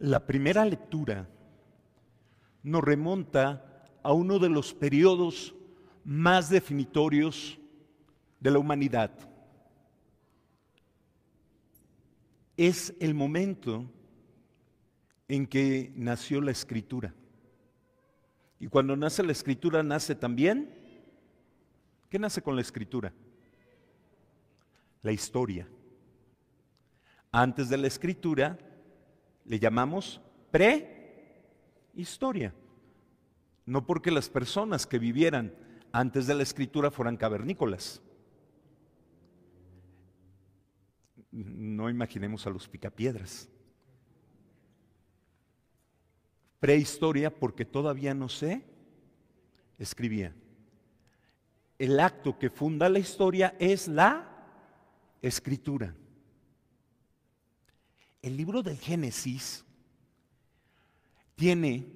La primera lectura nos remonta a uno de los periodos más definitorios de la humanidad. Es el momento en que nació la Escritura. Y cuando nace la Escritura, nace también, ¿qué nace con la Escritura? La historia. Antes de la Escritura, le llamamos prehistoria. No porque las personas que vivieran antes de la Escritura fueran cavernícolas. No imaginemos a los picapiedras. Prehistoria porque todavía no se escribía. El acto que funda la historia es la Escritura. El libro del Génesis tiene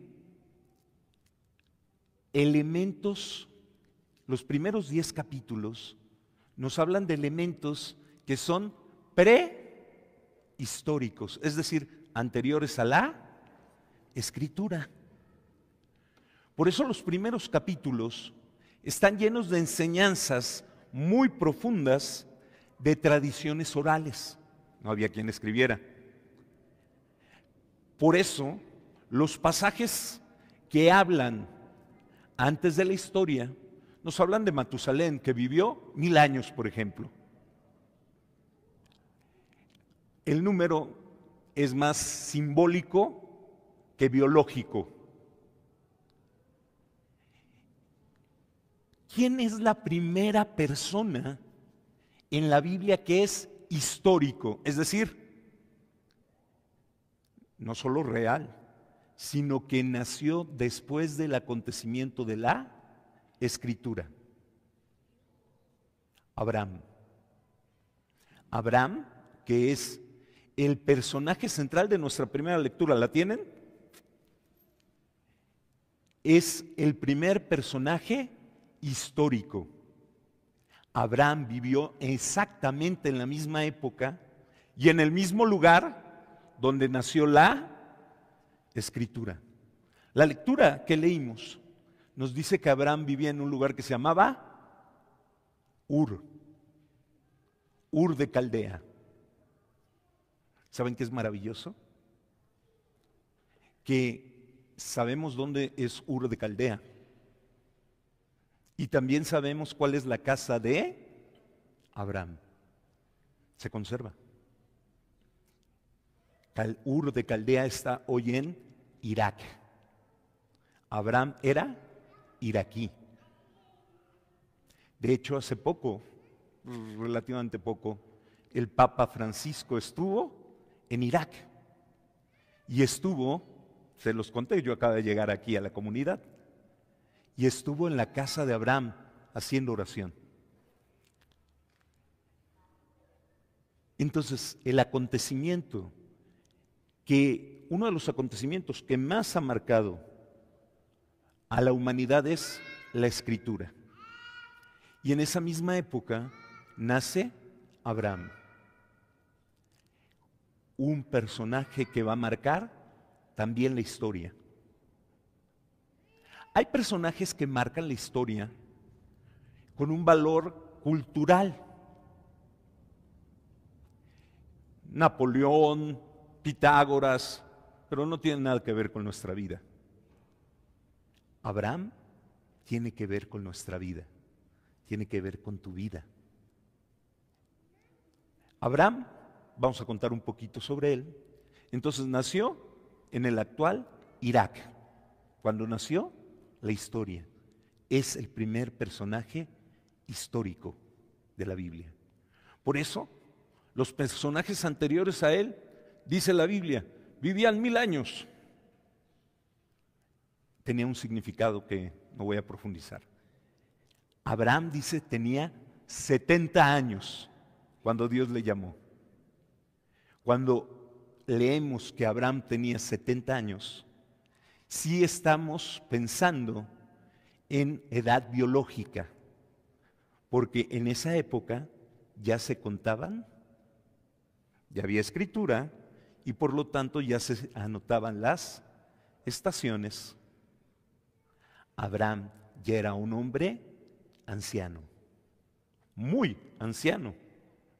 elementos, los primeros 10 capítulos nos hablan de elementos que son prehistóricos, es decir, anteriores a la Escritura. Por eso los primeros capítulos están llenos de enseñanzas muy profundas de tradiciones orales. No había quien escribiera. Por eso, los pasajes que hablan antes de la historia nos hablan de Matusalén, que vivió 1000 años, por ejemplo. El número es más simbólico que biológico. ¿Quién es la primera persona en la Biblia que es histórico? Es decir, no solo real, sino que nació después del acontecimiento de la Escritura. Abraham. Abraham, que es el personaje central de nuestra primera lectura, ¿la tienen? Es el primer personaje histórico. Abraham vivió exactamente en la misma época y en el mismo lugar donde nació la Escritura. La lectura que leímos nos dice que Abraham vivía en un lugar que se llamaba Ur de Caldea. ¿Saben qué es maravilloso? Que sabemos dónde es Ur de Caldea. Y también sabemos cuál es la casa de Abraham. Se conserva. Ur de Caldea está hoy en Irak. Abraham era iraquí. De hecho, hace poco, relativamente poco, el Papa Francisco estuvo en Irak. Y estuvo, se los conté, yo acabo de llegar aquí a la comunidad, y estuvo en la casa de Abraham haciendo oración. Entonces, el acontecimiento uno de los acontecimientos que más ha marcado a la humanidad es la Escritura. Y en esa misma época nace Abraham, un personaje que va a marcar también la historia. Hay personajes que marcan la historia con un valor cultural. Napoleón, Pitágoras, pero no tiene nada que ver con nuestra vida. Abraham tiene que ver con nuestra vida, tiene que ver con tu vida. Abraham, vamos a contar un poquito sobre él. Entonces nació en el actual Irak. Cuando nació, la historia es el primer personaje histórico de la Biblia. Por eso, los personajes anteriores a él, dice la Biblia, vivían 1000 años. Tenía un significado que no voy a profundizar. Abraham, dice, tenía 70 años cuando Dios le llamó. Cuando leemos que Abraham tenía 70 años, sí estamos pensando en edad biológica, porque en esa época ya se contaban, ya había escritura y por lo tanto ya se anotaban las estaciones. Abraham ya era un hombre anciano, muy anciano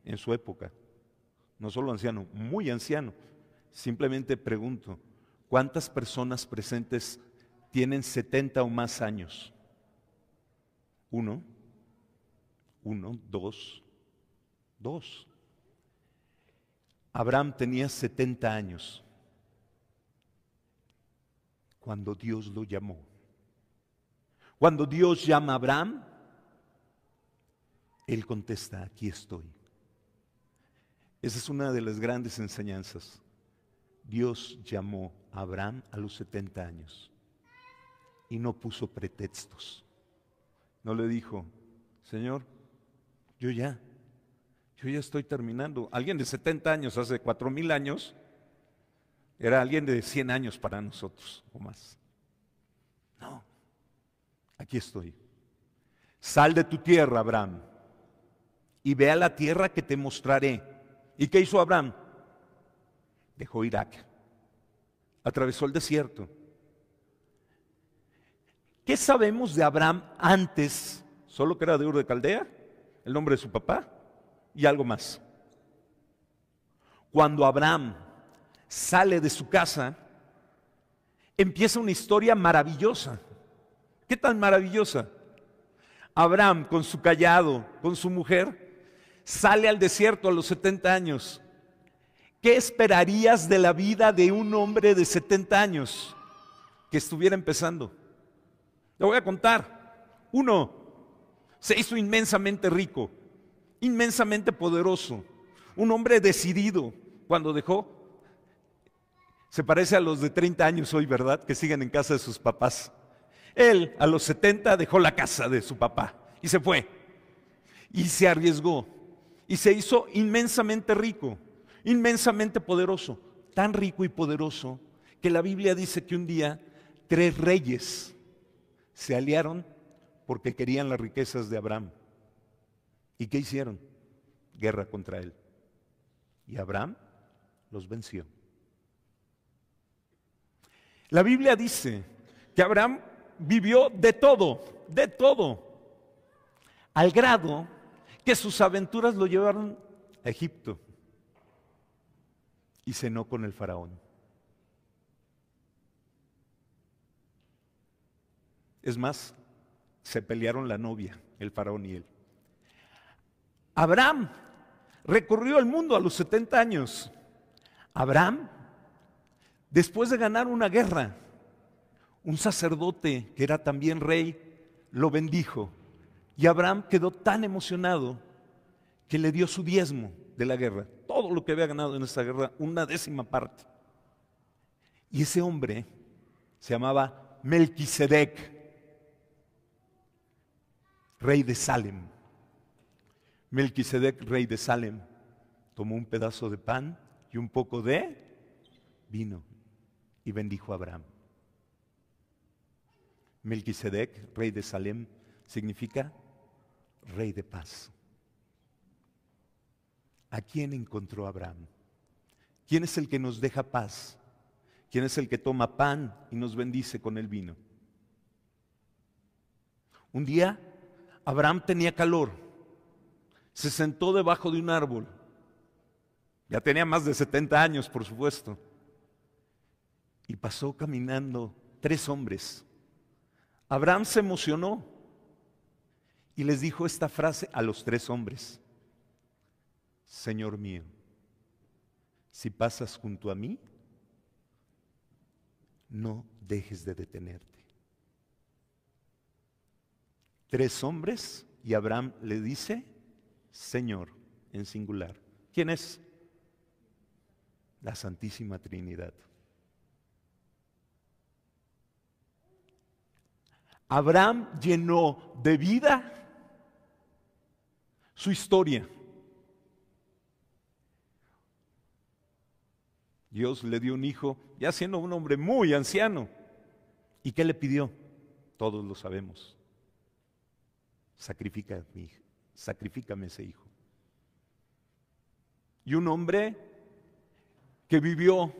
en su época, no solo anciano, muy anciano. Simplemente pregunto, ¿cuántas personas presentes tienen 70 o más años? Uno, dos. Abraham tenía 70 años cuando Dios lo llamó. Cuando Dios llama a Abraham, él contesta, aquí estoy. Esa es una de las grandes enseñanzas. Dios llamó a Abraham a los 70 años y no puso pretextos. No le dijo, Señor, yo ya estoy terminando. Alguien de 70 años, hace 4,000 años, era alguien de 100 años para nosotros o más. No, aquí estoy. Sal de tu tierra, Abraham, y ve a la tierra que te mostraré. ¿Y qué hizo Abraham? Dejó Irak, atravesó el desierto. ¿Qué sabemos de Abraham antes? Solo que era de Ur de Caldea, el nombre de su papá y algo más. Cuando Abraham sale de su casa, empieza una historia maravillosa. ¿Qué tan maravillosa? Abraham con su cayado, con su mujer, sale al desierto a los 70 años. ¿Qué esperarías de la vida de un hombre de 70 años que estuviera empezando? Le voy a contar. Uno, se hizo inmensamente rico, inmensamente poderoso, un hombre decidido cuando dejó. Se parece a los de 30 años hoy, ¿verdad? Que siguen en casa de sus papás. Él a los 70 dejó la casa de su papá y se fue. Y se arriesgó. Y se hizo inmensamente rico, inmensamente poderoso. Tan rico y poderoso que la Biblia dice que un día 3 reyes se aliaron porque querían las riquezas de Abraham. ¿Y qué hicieron? Guerra contra él. Y Abraham los venció. La Biblia dice que Abraham vivió de todo, al grado que sus aventuras lo llevaron a Egipto y cenó con el faraón. Es más, se pelearon la novia, el faraón y él. Abraham recorrió el mundo a los 70 años. Abraham, después de ganar una guerra, un sacerdote que era también rey, lo bendijo. Y Abraham quedó tan emocionado que le dio su diezmo de la guerra. Todo lo que había ganado en esa guerra, 1/10 parte. Y ese hombre se llamaba Melquisedec, rey de Salem. Melquisedec, rey de Salem, tomó un pedazo de pan y un poco de vino y bendijo a Abraham. Melquisedec, rey de Salem, significa rey de paz. ¿A quién encontró Abraham? ¿Quién es el que nos deja paz? ¿Quién es el que toma pan y nos bendice con el vino? Un día Abraham tenía calor, se sentó debajo de un árbol. Ya tenía más de 70 años, por supuesto. Y pasó caminando 3 hombres. Abraham se emocionó y les dijo esta frase a los 3 hombres: Señor mío, si pasas junto a mí, no dejes de detenerte. 3 hombres y Abraham le dice Señor en singular. ¿Quién es? La Santísima Trinidad. Abraham llenó de vida su historia. Dios le dio un hijo, ya siendo un hombre muy anciano, ¿Y qué le pidió? Todos lo sabemos. Sacrifícame ese hijo. Y un hombre que vivió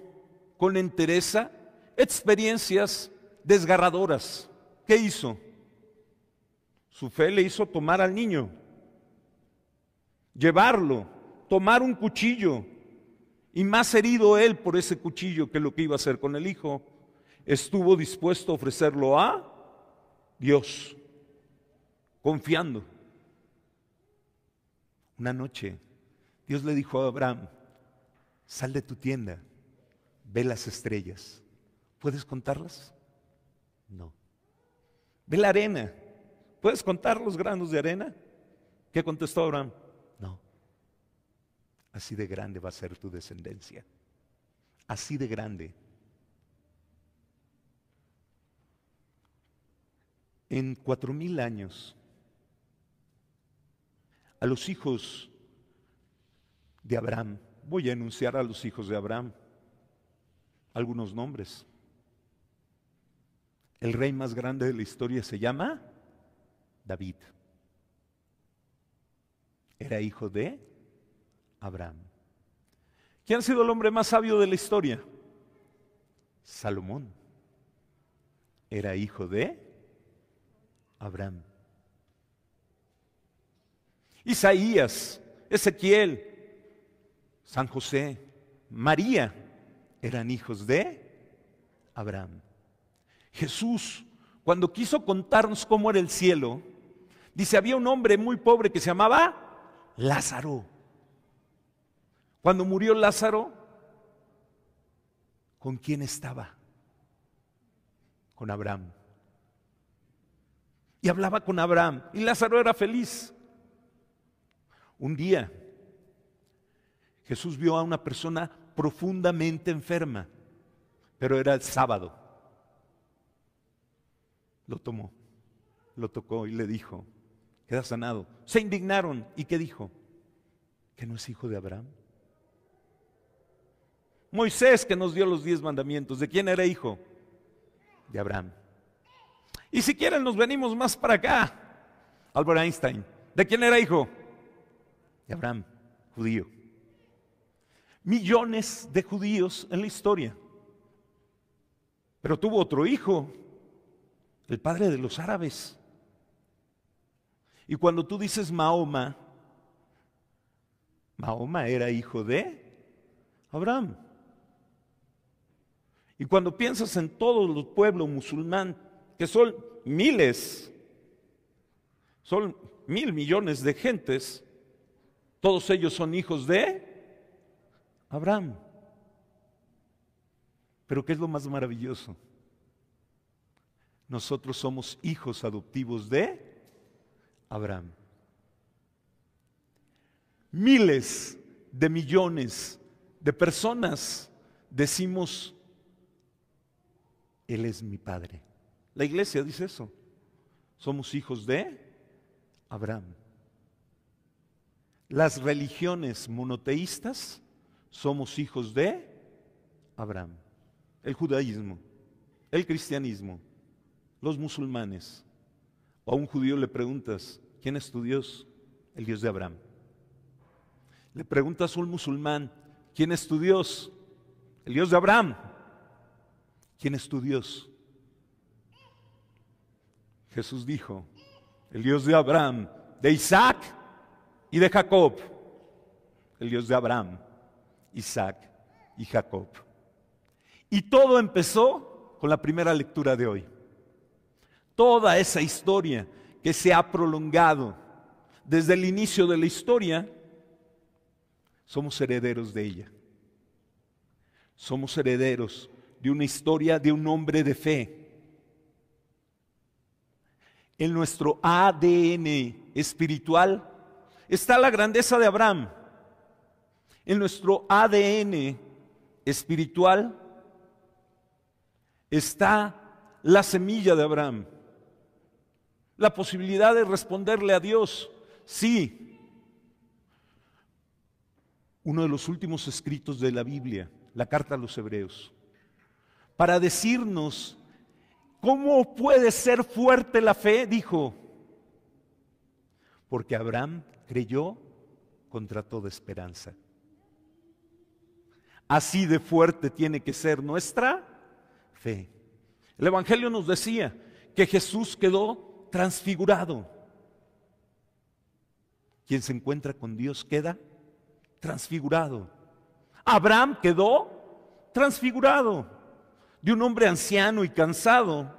con entereza experiencias desgarradoras. ¿Qué hizo? Su fe le hizo tomar al niño, llevarlo, tomar un cuchillo, y más herido él por ese cuchillo que lo que iba a hacer con el hijo, estuvo dispuesto a ofrecerlo a Dios, confiando. Una noche, Dios le dijo a Abraham: sal de tu tienda, ve las estrellas. ¿Puedes contarlas? No. Ve la arena. ¿Puedes contar los granos de arena? ¿Qué contestó Abraham? No. Así de grande va a ser tu descendencia. Así de grande. En 4000 años, a los hijos de Abraham, voy a enunciar a los hijos de Abraham algunos nombres. El rey más grande de la historia se llama David. Era hijo de Abraham. ¿Quién ha sido el hombre más sabio de la historia? Salomón. Era hijo de Abraham. Isaías, Ezequiel, San José, María eran hijos de Abraham. Jesús, cuando quiso contarnos cómo era el cielo, dice: había un hombre muy pobre que se llamaba Lázaro. Cuando murió Lázaro, ¿con quién estaba? Con Abraham. Y hablaba con Abraham, y Lázaro era feliz. Un día, Jesús vio a una persona profundamente enferma, pero era el sábado. Lo tomó, lo tocó y le dijo: queda sanado. Se indignaron. ¿Y qué dijo? ¿Que no es hijo de Abraham? Moisés, que nos dio los 10 mandamientos, ¿de quién era hijo? De Abraham. Y si quieren nos venimos más para acá. Albert Einstein, ¿de quién era hijo? De Abraham, judío. Millones de judíos en la historia. Pero tuvo otro hijo, el padre de los árabes. Y cuando tú dices Mahoma, Mahoma era hijo de Abraham. Y cuando piensas en todos los pueblos musulmanes, que son miles, son 1,000 millones de gentes, todos ellos son hijos de Abraham. Pero ¿qué es lo más maravilloso? Nosotros somos hijos adoptivos de Abraham. Miles de millones de personas decimos: Él es mi padre. La iglesia dice eso. Somos hijos de Abraham. Las religiones monoteístas somos hijos de Abraham. El judaísmo, el cristianismo, los musulmanes. O a un judío le preguntas: ¿quién es tu Dios? El Dios de Abraham. Le preguntas a un musulmán: ¿quién es tu Dios? El Dios de Abraham. ¿Quién es tu Dios? Jesús dijo: el Dios de Abraham, de Isaac y de Jacob. El Dios de Abraham, Isaac y Jacob. Y todo empezó con la primera lectura de hoy. Toda esa historia que se ha prolongado desde el inicio de la historia, somos herederos de ella. Somos herederos de una historia de un hombre de fe. En nuestro ADN espiritual está la grandeza de Abraham. En nuestro ADN espiritual está la semilla de Abraham. La posibilidad de responderle a Dios: sí. Uno de los últimos escritos de la Biblia, la carta a los Hebreos, para decirnos ¿cómo puede ser fuerte la fe? Dijo, porque Abraham creyó contra toda esperanza. Así de fuerte tiene que ser nuestra fe. El Evangelio nos decía que Jesús quedó transfigurado. Quien se encuentra con Dios queda transfigurado. Abraham quedó transfigurado. De un hombre anciano y cansado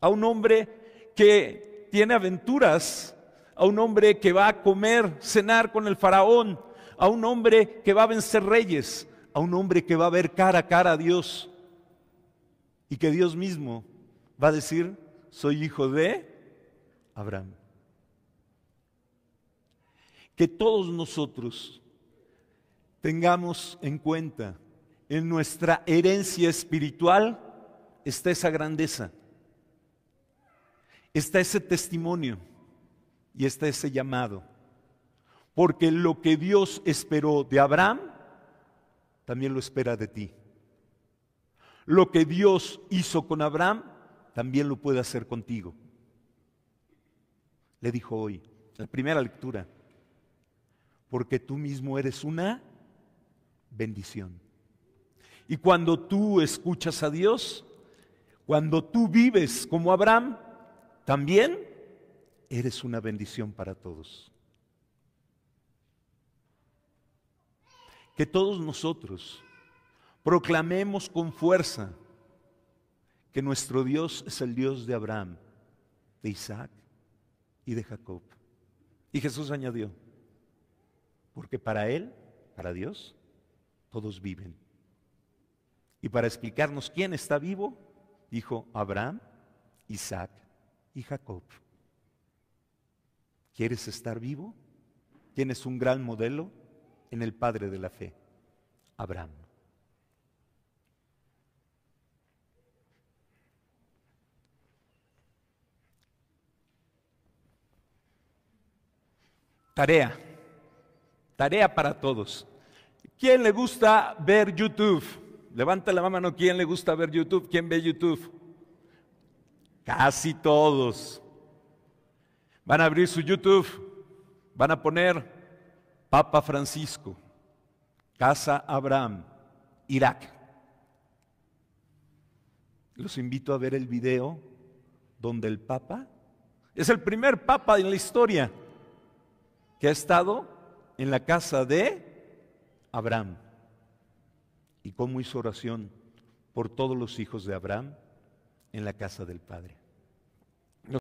a un hombre que tiene aventuras, a un hombre que va a comer, cenar con el faraón, a un hombre que va a vencer reyes, a un hombre que va a ver cara a cara a Dios y que Dios mismo va a decir, soy hijo de Abraham. Que todos nosotros tengamos en cuenta, en nuestra herencia espiritual está esa grandeza, está ese testimonio y está ese llamado. Porque lo que Dios esperó de Abraham, también lo espera de ti. Lo que Dios hizo con Abraham, también lo puede hacer contigo. Le dijo hoy, la primera lectura, porque tú mismo eres una bendición. Y cuando tú escuchas a Dios, cuando tú vives como Abraham, también eres una bendición para todos. Que todos nosotros proclamemos con fuerza que nuestro Dios es el Dios de Abraham, de Isaac y de Jacob. Y Jesús añadió, porque para Él, para Dios, todos viven. Y para explicarnos quién está vivo, dijo Abraham, Isaac y Jacob. ¿Quieres estar vivo? Tienes un gran modelo en el padre de la fe, Abraham. Tarea para todos. ¿Quién le gusta ver YouTube? Levanta la mano, ¿quién le gusta ver YouTube? ¿Quién ve YouTube? Casi todos. Van a abrir su YouTube, van a poner Papa Francisco, Casa Abraham, Irak. Los invito a ver el video donde el Papa es el primer Papa en la historia que ha estado en la casa de Abraham. Y cómo hizo oración por todos los hijos de Abraham en la casa del Padre.